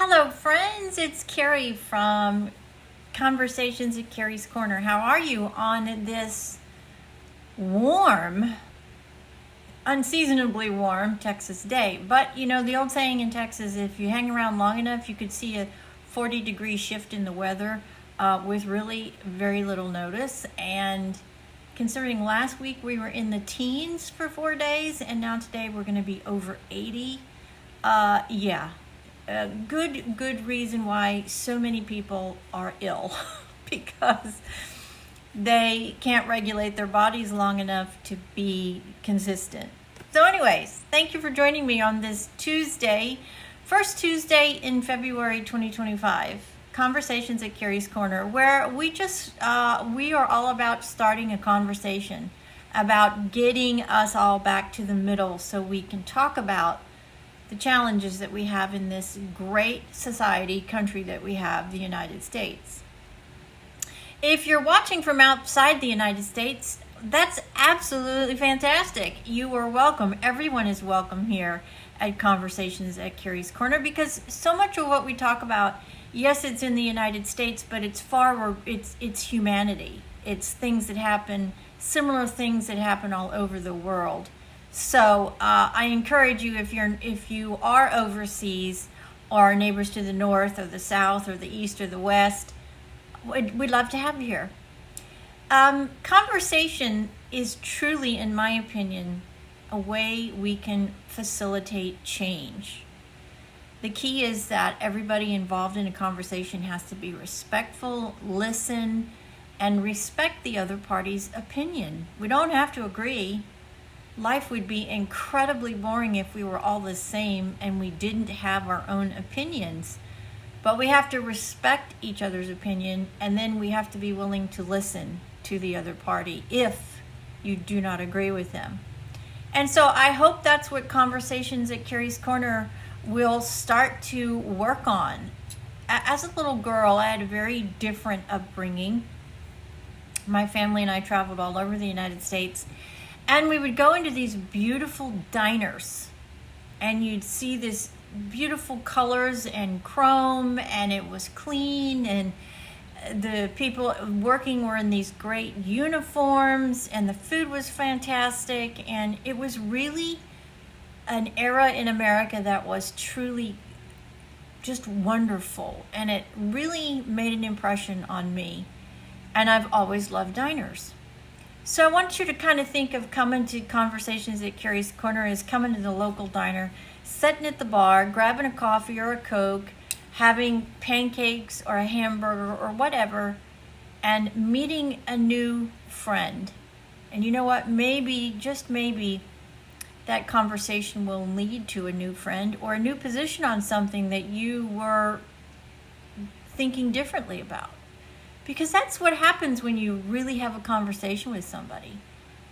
Hello, friends. It's Carrie from Conversations at Carrie's Corner. How are you on this warm, unseasonably warm Texas day? But you know, the old saying in Texas, if you hang around long enough, you could see a 40-degree shift in the weather with really very little notice. And considering last week we were in the teens for 4 days, and now today we're going to be over 80. Good reason why so many people are ill because they can't regulate their bodies long enough to be consistent. So anyways, thank you for joining me on this Tuesday, first Tuesday in February 2025, Conversations at Carrie's Corner, where we are all about starting a conversation about getting us all back to the middle so we can talk about the challenges that we have in this great country that we have, the United States. If you're watching from outside the United States, that's absolutely fantastic. You are welcome. Everyone is welcome here at Conversations at Carrie's Corner, because so much of what we talk about, yes, it's in the United States, but it's humanity. It's things that happen, similar things that happen all over the world. So I encourage you, if you are overseas or neighbors to the north or the south or the east or the west, we'd love to have you here. Conversation is truly, in my opinion, a way we can facilitate change. The key is that everybody involved in a conversation has to be respectful, listen, and respect the other party's opinion. We don't have to agree. Life would be incredibly boring if we were all the same and we didn't have our own opinions. But we have to respect each other's opinion, and then we have to be willing to listen to the other party if you do not agree with them. And so I hope that's what Conversations at Carrie's Corner will start to work on. As a little girl, I had a very different upbringing. My family and I traveled all over the United States. And we would go into these beautiful diners, and you'd see this beautiful colors and chrome, and it was clean, and the people working were in these great uniforms, and the food was fantastic, and it was really an era in America that was truly just wonderful, and it really made an impression on me, and I've always loved diners. So I want you to kind of think of coming to Conversations at Carrie's Corner as coming to the local diner, sitting at the bar, grabbing a coffee or a Coke, having pancakes or a hamburger or whatever, and meeting a new friend. And you know what? Maybe, just maybe, that conversation will lead to a new friend or a new position on something that you were thinking differently about. Because that's what happens when you really have a conversation with somebody.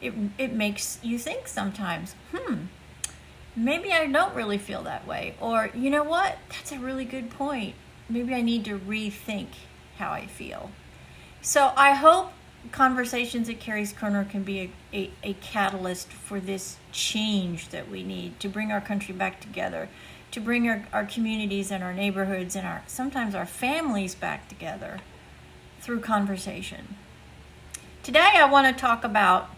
It makes you think sometimes, maybe I don't really feel that way. Or, you know what? That's a really good point. Maybe I need to rethink how I feel. So I hope Conversations at Carrie's Corner can be a catalyst for this change that we need to bring our country back together, to bring our communities and our neighborhoods and sometimes our families back together through conversation. Today I want to talk about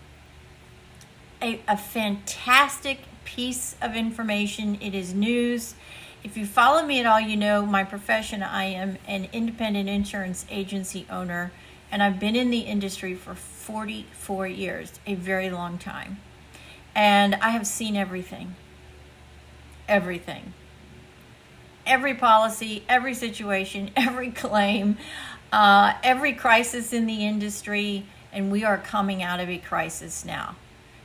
a fantastic piece of information. It is news. If you follow me at all, you know my profession. I am an independent insurance agency owner, and I've been in the industry for 44 years, a very long time. And I have seen everything. Everything. Every policy, every situation, every claim, every crisis in the industry, and we are coming out of a crisis now.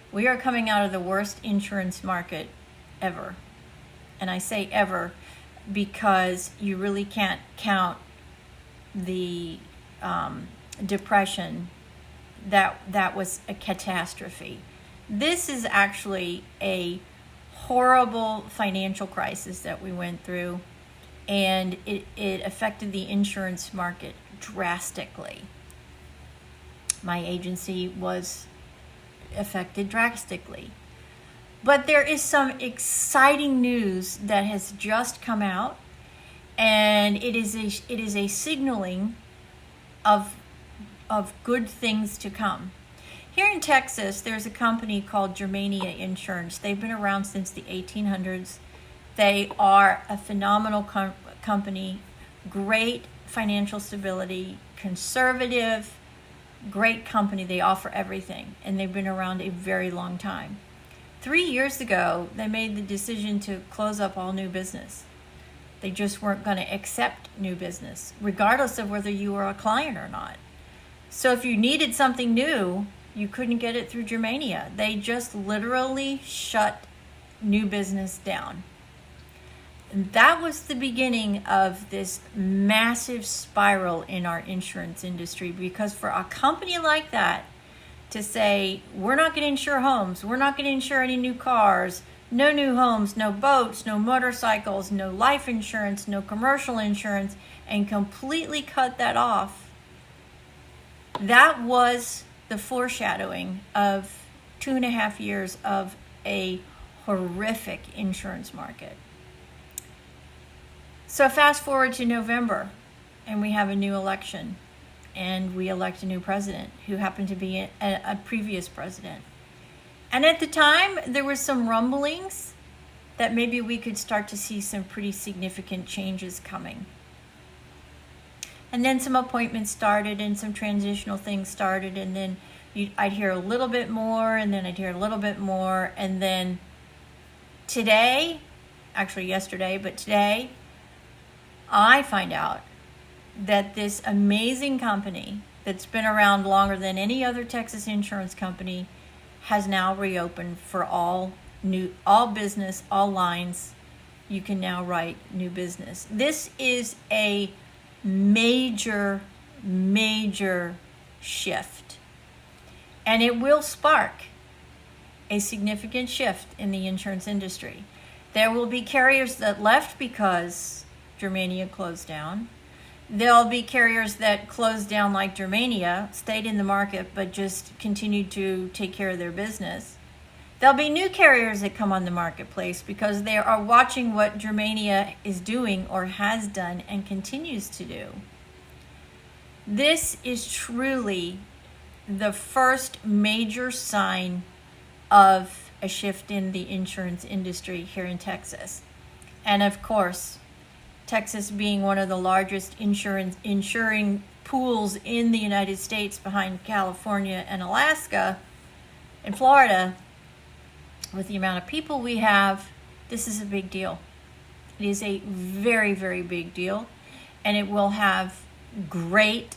We are coming out of the worst insurance market ever. And I say ever because you really can't count the depression. That was a catastrophe. This is actually a horrible financial crisis that we went through, and it affected the insurance market drastically. My agency was affected drastically. But there is some exciting news that has just come out, And it is a signaling of good things to come. Here in Texas, there's a company called Germania Insurance. They've been around since the 1800s. They are a phenomenal company, great financial stability, conservative, great company. They offer everything, and they've been around a very long time. 3 years ago, they made the decision to close up all new business. They just weren't going to accept new business, regardless of whether you were a client or not. So if you needed something new, you couldn't get it through Germania. They just literally shut new business down. And that was the beginning of this massive spiral in our insurance industry, because for a company like that to say, we're not going to insure homes, we're not going to insure any new cars, no new homes, no boats, no motorcycles, no life insurance, no commercial insurance, and completely cut that off, that was the foreshadowing of 2.5 years of a horrific insurance market. So fast forward to November, and we have a new election, and we elect a new president who happened to be a previous president. And at the time, there was some rumblings that maybe we could start to see some pretty significant changes coming. And then some appointments started and some transitional things started, and then I'd hear a little bit more, and then I'd hear a little bit more, and then today, actually yesterday, but today, I find out that this amazing company that's been around longer than any other Texas insurance company has now reopened for all business, all lines. You can now write new business. This is a major shift, and it will spark a significant shift in the insurance industry. There will be carriers that left because Germania closed down. There'll be carriers that closed down like Germania, stayed in the market, but just continued to take care of their business. There'll be new carriers that come on the marketplace because they are watching what Germania is doing or has done and continues to do. This is truly the first major sign of a shift in the insurance industry here in Texas. And of course, Texas being one of the largest insuring pools in the United States behind California and Alaska and Florida, with the amount of people we have, this is a big deal. It is a very, very big deal, and it will have great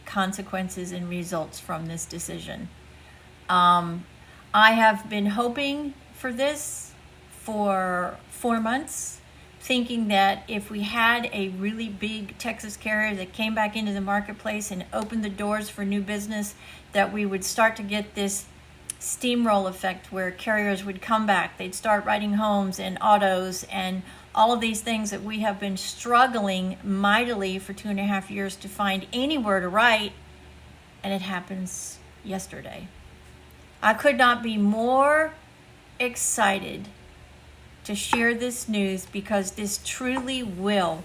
consequences and results from this decision. I have been hoping for this for 4 months, thinking that if we had a really big Texas carrier that came back into the marketplace and opened the doors for new business, that we would start to get this steamroll effect where carriers would come back. They'd start writing homes and autos and all of these things that we have been struggling mightily for 2.5 years to find anywhere to write, and it happens yesterday. I could not be more excited to share this news, because this truly will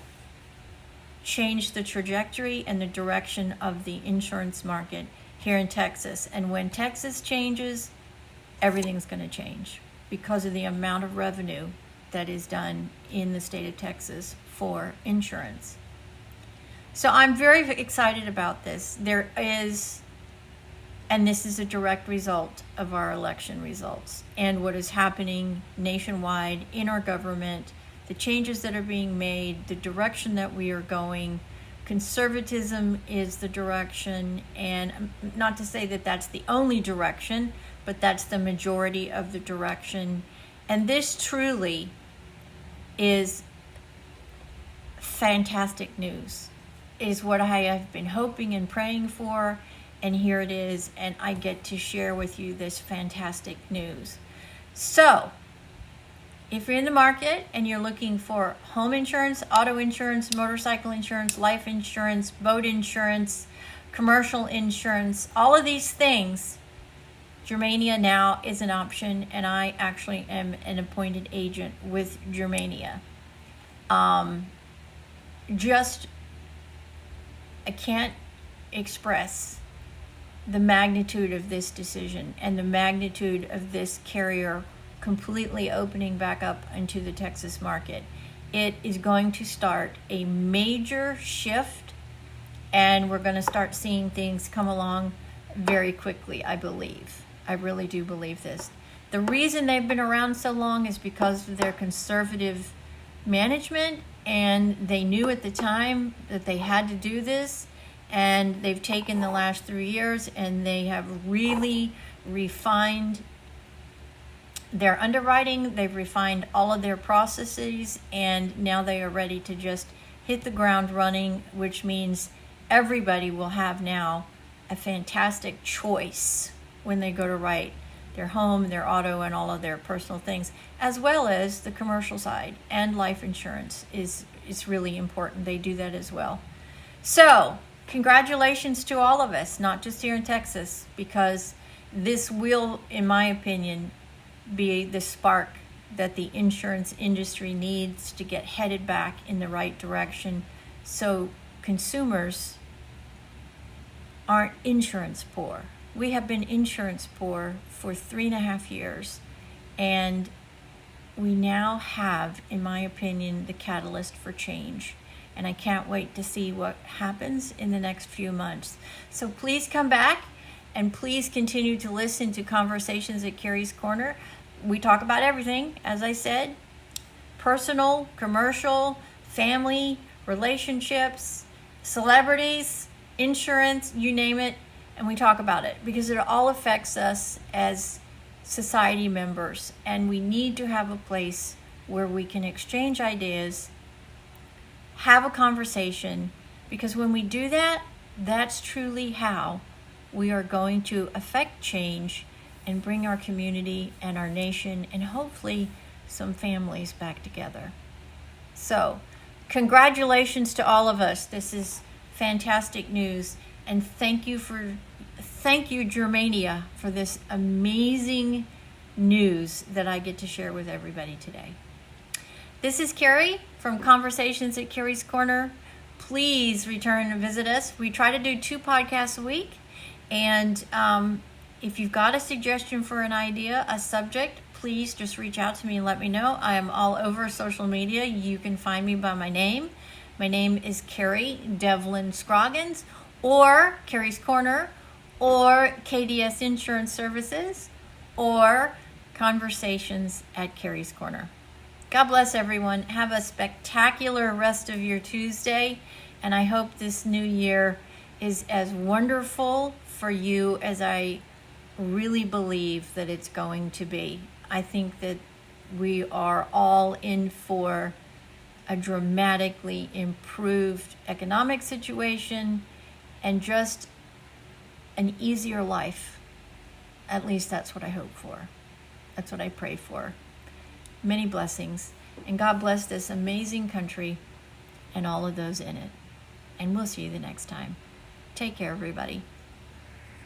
change the trajectory and the direction of the insurance market here in Texas. And when Texas changes, everything's going to change because of the amount of revenue that is done in the state of Texas for insurance. So I'm very excited about this. And this is a direct result of our election results and what is happening nationwide in our government, the changes that are being made, the direction that we are going. Conservatism is the direction, and not to say that that's the only direction, but that's the majority of the direction. And this truly is fantastic news. It is what I have been hoping and praying for. And here it is, and I get to share with you this fantastic news. So, if you're in the market and you're looking for home insurance, auto insurance, motorcycle insurance, life insurance, boat insurance, commercial insurance, all of these things, Germania now is an option, and I actually am an appointed agent with Germania. Just, I can't express the magnitude of this decision and the magnitude of this carrier completely opening back up into the Texas market. It is going to start a major shift, and we're going to start seeing things come along very quickly, I believe. I really do believe this. The reason they've been around so long is because of their conservative management, and they knew at the time that they had to do this, and they've taken the last 3 years and they have really refined their underwriting, they've refined all of their processes, and now they are ready to just hit the ground running, which means everybody will have now a fantastic choice when they go to write their home, their auto, and all of their personal things, as well as the commercial side, and life insurance is really important. They do that as well. So congratulations to all of us, not just here in Texas, because this will, in my opinion, be the spark that the insurance industry needs to get headed back in the right direction, so consumers aren't insurance poor. We have been insurance poor for 3.5 years, and we now have, in my opinion, the catalyst for change. And I can't wait to see what happens in the next few months. So please come back, and please continue to listen to Conversations at Carrie's Corner. We talk about everything, as I said, personal, commercial, family, relationships, celebrities, insurance, you name it, and we talk about it because it all affects us as society members, and we need to have a place where we can exchange ideas, have a conversation, because when we do that, that's truly how we are going to affect change and bring our community and our nation and hopefully some families back together. So, congratulations to all of us. This is fantastic news, and thank you, Germania, for this amazing news that I get to share with everybody today. This is Carrie from Conversations at Carrie's Corner. Please return and visit us. We try to do 2 podcasts a week, and if you've got a suggestion for an idea, a subject, please just reach out to me and let me know. I am all over social media. You can find me by my name. My name is Carrie Devlin Scroggins, or Carrie's Corner, or KDS Insurance Services, or Conversations at Carrie's Corner. God bless everyone. Have a spectacular rest of your Tuesday, and I hope this new year is as wonderful for you as I really believe that it's going to be. I think that we are all in for a dramatically improved economic situation and just an easier life. At least that's what I hope for. That's what I pray for. Many blessings, and God bless this amazing country and all of those in it. And we'll see you the next time. Take care, everybody.